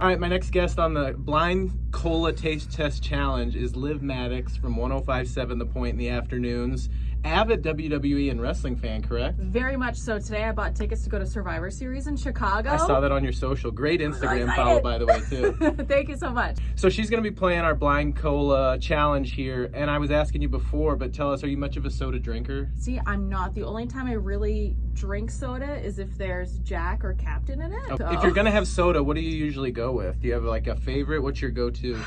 All right, my next guest on the Blind Cola Taste Test Challenge is Liv Maddix from 105.7 The Point in the afternoons. Avid WWE and wrestling fan, correct? Very much so. Today I bought tickets to go to Survivor Series in Chicago. I saw that on your social. Great Instagram follow, by the way, too. Thank you so much. So she's going to be playing our Blind Cola Challenge here, and I was asking you before, but tell us, are you much of a soda drinker? See, I'm not. The only time I really drink soda is if there's Jack or Captain in it. Oh, So. If you're going to have soda, what do you usually go with? Do you have like a favorite? What's your go-to?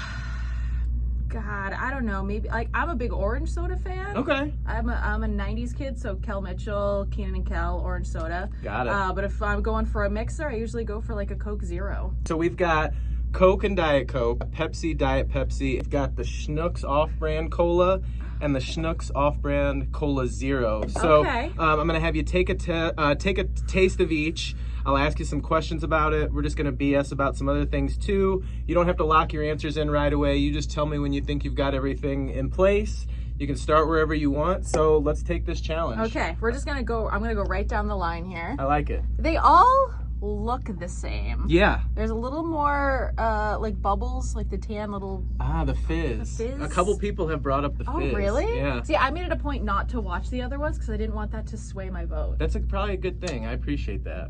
God, I don't know. Maybe like I'm a big orange soda fan. Okay. I'm a 90s kid, so Kel Mitchell, Keenan and Kel, orange soda. Got it. But if I'm going for a mixer, I usually go for like a Coke Zero. So we've got Coke and Diet Coke, Pepsi, Diet Pepsi. We've got the Schnucks off-brand cola and the Schnucks off-brand Cola Zero. So Okay. I'm going to have you take a taste of each. I'll ask you some questions about it. We're just going to BS about some other things too. You don't have to lock your answers in right away. You just tell me when you think you've got everything in place. You can start wherever you want. So let's take this challenge. Okay, we're just gonna go. I'm gonna go right down the line here. I like it. They all look the same. Yeah. There's a little more like bubbles, like the tan little. The fizz. The fizz? A couple people have brought up the fizz. Oh, really? Yeah. See, I made it a point not to watch the other ones because I didn't want that to sway my vote. That's probably a good thing. I appreciate that.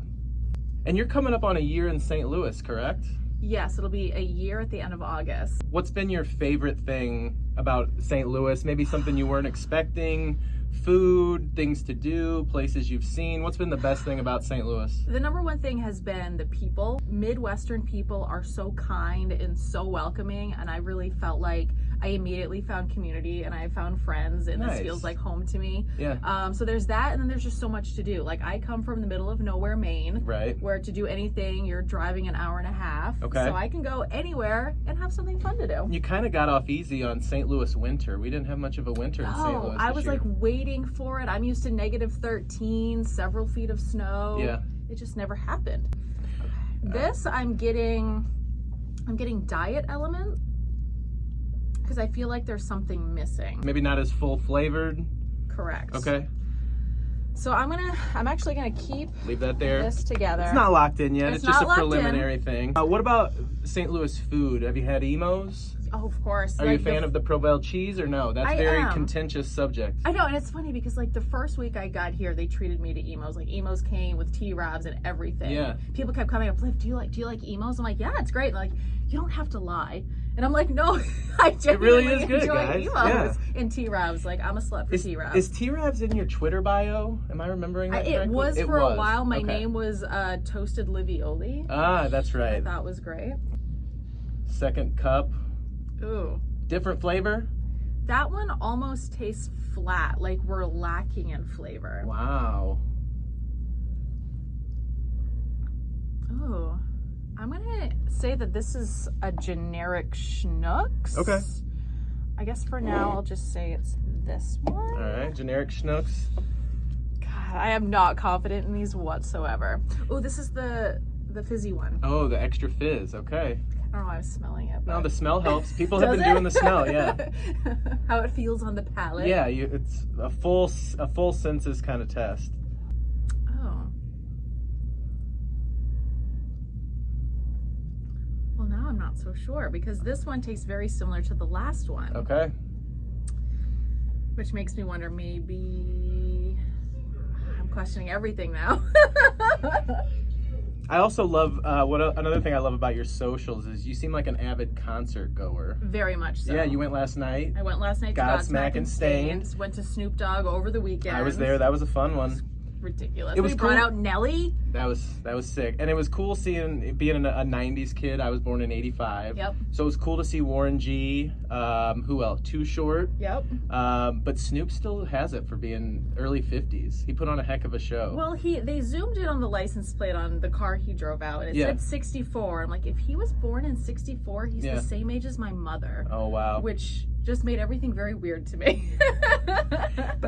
And you're coming up on a year in St. Louis, correct? Yes, it'll be a year at the end of August. What's been your favorite thing about St. Louis? Maybe something you weren't expecting? Food, things to do, places you've seen. What's been the best thing about St. Louis? The number one thing has been the people. Midwestern people are so kind and so welcoming, and I really felt like I immediately found community and I found friends, and Nice. This feels like home to me. Yeah. So there's that, and then there's just so much to do. Like I come from the middle of nowhere, Maine, Right. where to do anything you're driving an hour and a half. Okay. So I can go anywhere and have something fun to do. You kind of got off easy on St. Louis winter. We didn't have much of a winter in St. Louis. I this was year. like waiting for it. I'm used to -13, several feet of snow. Yeah. It just never happened. This I'm getting diet element because I feel like there's something missing. Maybe not as full flavored. Correct. Okay. So I'm actually gonna keep Leave that there. this together. It's not locked in yet. It's It's just a not locked in. preliminary thing. What about St. Louis food? Have you had emos? Oh, of course. Are you a fan of the Provel cheese or no? That's I very am. contentious subject. I know, and it's funny because like the first week I got here, they treated me to emos. Like emos came with T-Robs and everything. Yeah. People kept coming up, Liv, do you like emos? I'm like, yeah, it's great. Like, you don't have to lie. And I'm like, no, I genuinely really is good, enjoy guys. emos Yeah. and T-Robs. Like, I'm a slut for T-Robs. Is T-Rabs in your Twitter bio? Am I remembering that correctly? It was for a while. My Okay. name was Toasted Livioli. Ah, that's I right. thought was great. Second cup. Ooh. Different flavor? That one almost tastes flat, like we're lacking in flavor. Wow. Ooh. I'm gonna say that this is a generic Schnucks. Okay. I guess for now I'll just say it's this one. All right, generic Schnucks. God, I am not confident in these whatsoever. Oh, this is the fizzy one. Oh, the extra fizz. Okay. I don't know why I'm smelling it. No, but- the smell helps. People have Does been it? doing the smell, yeah. How it feels on the palate. Yeah, it's a full senses kind of test. Oh. Well, now I'm not so sure because this one tastes very similar to the last one. Okay. Which makes me wonder, maybe I'm questioning everything now. I also love another thing I love about your socials is you seem like an avid concert goer. Very much so. Yeah, you went last night. I went last night to Godsmack and Stained. Went to Snoop Dogg over the weekend. I was there. That was a fun one. Ridiculous. It was we brought cool. out Nelly. That was sick, and it was cool being a '90s kid. I was born in '85. Yep. So it was cool to see Warren G. Who else? Too Short. Yep. But Snoop still has it for being early '50s. He put on a heck of a show. Well, they zoomed in on the license plate on the car he drove out, and it said 64. I'm like, if he was born in '64, he's the same age as my mother. Oh wow. Which just made everything very weird to me.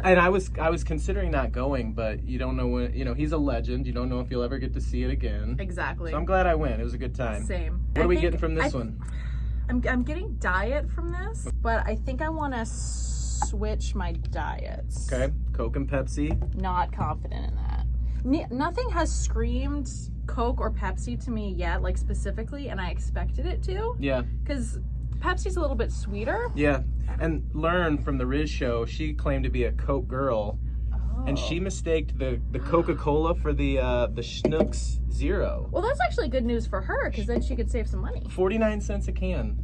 And I was considering not going, but you don't know when. He's a legend. You don't know if you'll ever get to see it again. Exactly. So I'm glad I went. It was a good time. Same. What are we getting from this one? I'm getting diet from this, but I think I want to switch my diets. Okay, Coke and Pepsi. Not confident in that. Nothing has screamed Coke or Pepsi to me yet, like specifically, and I expected it to. Yeah. Because Pepsi's a little bit sweeter. Yeah. And Learn from the Riz show, she claimed to be a Coke girl. And she mistaked the Coca-Cola for the Schnucks Zero. Well, that's actually good news for her, because then she could save some money. 49 cents a can.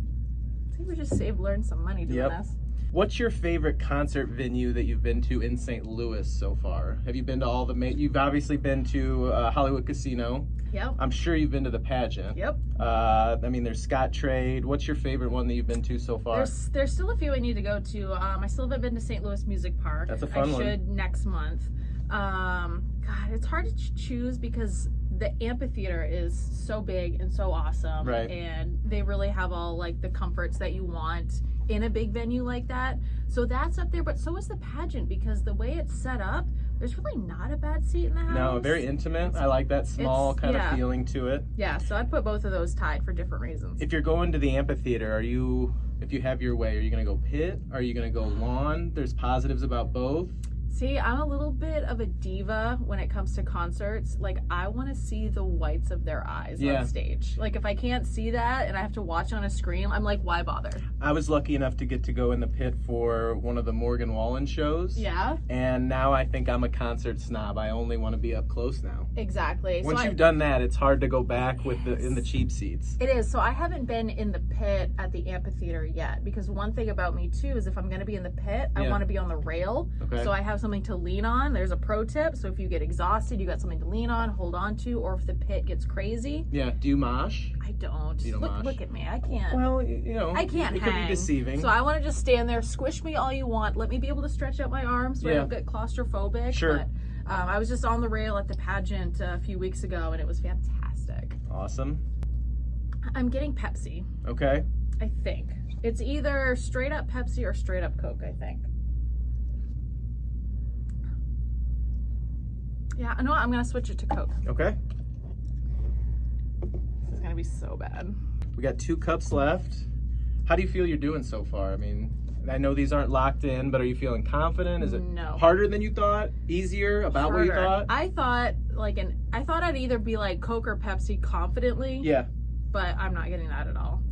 I think we just learned some money doing this. What's your favorite concert venue that you've been to in St. Louis so far? Have you been to all the you've obviously been to Hollywood Casino. Yep. I'm sure you've been to the pageant. Yep. I mean, there's Scott Trade. What's your favorite one that you've been to so far? There's still a few I need to go to. I still haven't been to St. Louis Music Park. That's a fun one. I should next month. God, it's hard to choose because the amphitheater is so big and so awesome. Right. And they really have all like the comforts that you want in a big venue like that. So that's up there, but so is the pageant, because the way it's set up, there's really not a bad seat in the house. No, very intimate. I like that small kind of feeling to it. Yeah, so I'd put both of those tied for different reasons. If you're going to the amphitheater, if you have your way, are you going to go pit? Are you going to go lawn? There's positives about both. See, I'm a little bit of a diva when it comes to concerts. Like, I want to see the whites of their eyes on stage. Like, if I can't see that and I have to watch on a screen, I'm like, why bother? I was lucky enough to get to go in the pit for one of the Morgan Wallen shows. Yeah. And now I think I'm a concert snob. I only want to be up close now. Exactly. Once you've done that, it's hard to go back in the cheap seats. It is. So I haven't been in the pit at the amphitheater yet, because one thing about me too is if I'm going to be in the pit, I want to be on the rail. Okay. So I have something to lean on. There's a pro tip. So if you get exhausted, you got something to lean on, hold on to, or if the pit gets crazy. Yeah. Do you mosh? I don't. You don't mosh? Look at me. I can't. Well, I can't it hang. could be deceiving. So I want to just stand there, squish me all you want. Let me be able to stretch out my arms so I don't get claustrophobic. Sure. But I was just on the rail at the pageant a few weeks ago, and it was fantastic. Awesome. I'm getting Pepsi. Okay. I think. It's either straight up Pepsi or straight up Coke, I think. Yeah, no, I'm going to switch it to Coke. Okay. This is going to be so bad. We got 2 cups left. How do you feel you're doing so far? I mean, I know these aren't locked in, but are you feeling confident? Is it harder than you thought? Easier? About what you thought? I thought I'd either be like Coke or Pepsi confidently. Yeah. But I'm not getting that at all.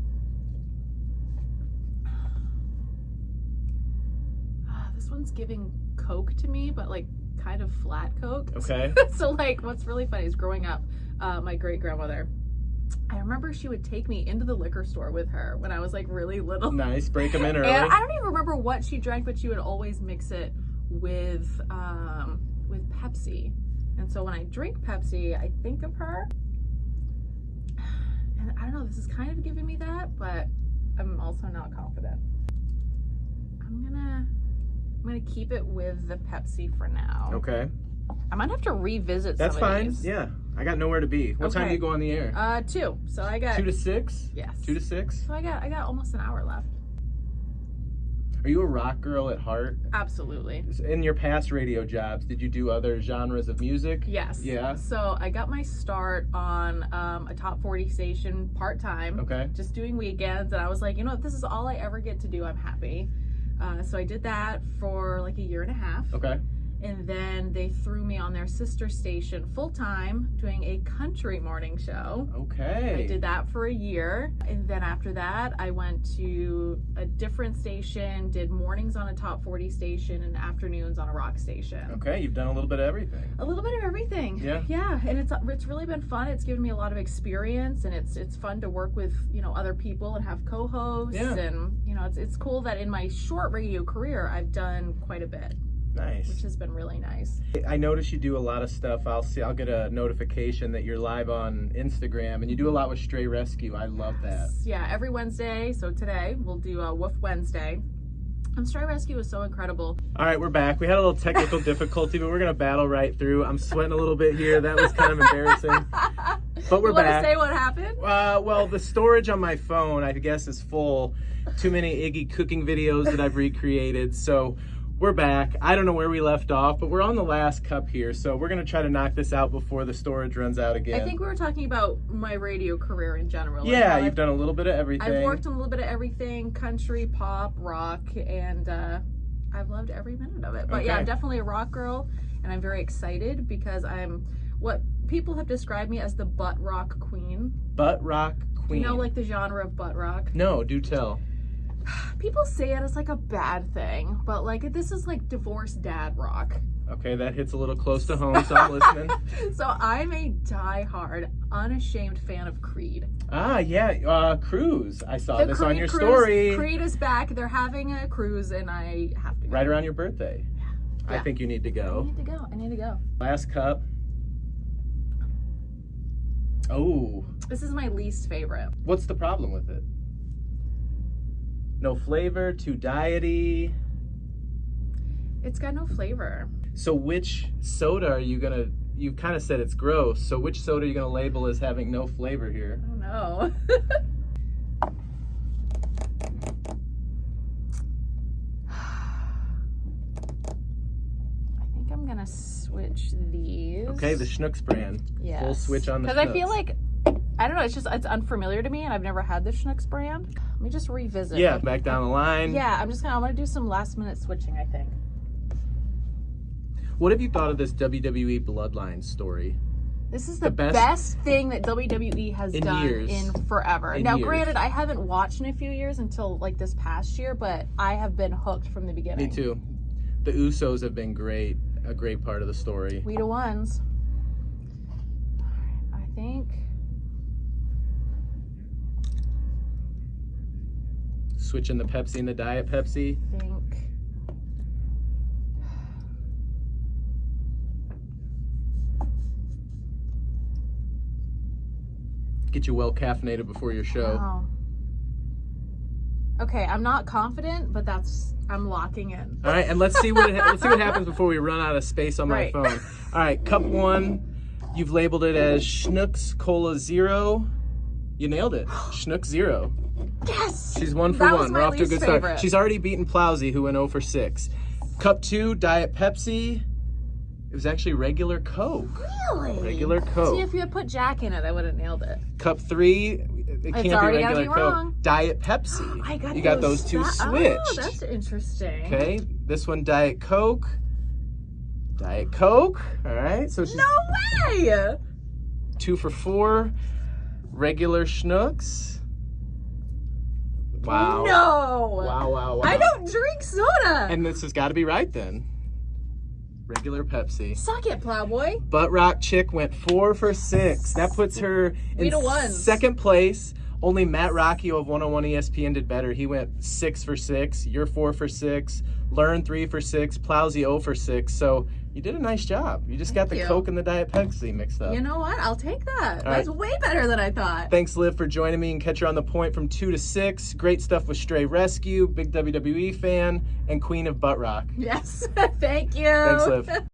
This one's giving Coke to me, but like kind of flat Coke. Okay. So like what's really funny is growing up, my great grandmother, I remember she would take me into the liquor store with her when I was like really little. Nice, break them in early. And I don't even remember what she drank, but she would always mix it with Pepsi. And so when I drink Pepsi, I think of her. And I don't know, this is kind of giving me that, but I'm also not confident. I'm gonna keep it with the Pepsi for now. Okay. I might have to revisit That's some of fine. these. Yeah. I got nowhere to be. What time do you go on the air? 2. So I got 2 to 6? Yes. 2 to 6? So I got almost an hour left. Are you a rock girl at heart? Absolutely. In your past radio jobs, did you do other genres of music? Yes. Yeah. So I got my start on a top 40 station part-time. Okay. Just doing weekends, and I was like, you know, if this is all I ever get to do, I'm happy. So I did that for like a year and a half. Okay. And then they threw me on their sister station full-time doing a country morning show. Okay. I did that for a year. And then after that, I went to a different station, did mornings on a top 40 station and afternoons on a rock station. Okay, you've done a little bit of everything. A little bit of everything. Yeah. Yeah, and it's really been fun. It's given me a lot of experience, and it's fun to work with, you know, other people and have co-hosts. Yeah. And, you know, it's cool that in my short radio career, I've done quite a bit. Nice. Which has been really nice. I notice you do a lot of stuff. I'll get a notification that you're live on Instagram, and you do a lot with Stray Rescue. I love that. Yeah, every Wednesday. So today we'll do a Woof Wednesday. And Stray Rescue is so incredible. All right, we're back. We had a little technical difficulty, but we're going to battle right through. I'm sweating a little bit here. That was kind of embarrassing. But we're back. You want to say what happened? Well, the storage on my phone, I guess, is full. Too many Iggy cooking videos that I've recreated. So we're back. I don't know where we left off, but we're on the last cup here. So we're going to try to knock this out before the storage runs out again. I think we were talking about my radio career in general. Yeah, you've done a little bit of everything. I've worked on a little bit of everything, country, pop, rock, and I've loved every minute of it. But yeah, I'm definitely a rock girl, and I'm very excited because what people have described me as the butt rock queen. Butt rock queen. You know, like the genre of butt rock? No, do tell. People say it as like a bad thing, but like this is like divorced dad rock. Okay, that hits a little close to home, so I'm listening. So I'm a diehard, unashamed fan of Creed. Ah, yeah, cruise. I saw this on your cruise, story. Creed is back. They're having a cruise, and I have to go. Right around your birthday. Yeah. I think you need to go. I need to go. Last cup. Oh. This is my least favorite. What's the problem with it? No flavor, too diety. It's got no flavor. So which soda are you gonna, you kind of said it's gross, so which soda are you gonna label as having no flavor here? I don't know. I think I'm gonna switch these. Okay, the Schnucks brand. Yes. Full switch on the Schnucks. Because I feel like, I don't know, it's unfamiliar to me and I've never had the Schnucks brand. Let me just revisit. Yeah, back down the line. Yeah, I'm gonna do some last minute switching, I think. What have you thought of this WWE Bloodline story? This is the best thing that WWE has done in forever. Now, granted, I haven't watched in a few years until like this past year, but I have been hooked from the beginning. Me too. The Usos have been great, a great part of the story. We the ones. I think. Switching the Pepsi and the Diet Pepsi. Get you well caffeinated before your show. Oh. Okay, I'm not confident, but I'm locking in. All right, and let's see what happens before we run out of space on my phone. All right, cup one, you've labeled it as Schnucks Cola Zero. You nailed it. Schnucks Zero. Yes. She's 1 for 1. We're off to a good start. She's already beaten Plowsy, who went 0 for 6. Cup two, Diet Pepsi. It was actually regular Coke. Really? Regular Coke. See, if you had put Jack in it, I would have nailed it. Cup three, it can't be regular Coke. Wrong. Diet Pepsi. You got those two switched. Oh, that's interesting. Okay, this one Diet Coke. Diet Coke. All right, so she's no way. 2 for 4. Regular Schnucks. Wow. No. Wow. I don't drink soda. And this has got to be right then. Regular Pepsi. Suck it, Plowboy. Butt Rock Chick went 4 for 6. That puts her in second place. Only Matt Rocchio of 101 ESPN did better. He went 6 for 6. You're 4 for 6. Learn 3 for 6. Plowsy 0 for 6. So you did a nice job. You just got the Coke and the Diet Pepsi mixed up. You know what? I'll take that. All That's way better than I thought. Thanks, Liv, for joining me and Catch Her on the Point from 2 to 6. Great stuff with Stray Rescue, big WWE fan, and Queen of Butt Rock. Yes. Thank you. Thanks, Liv.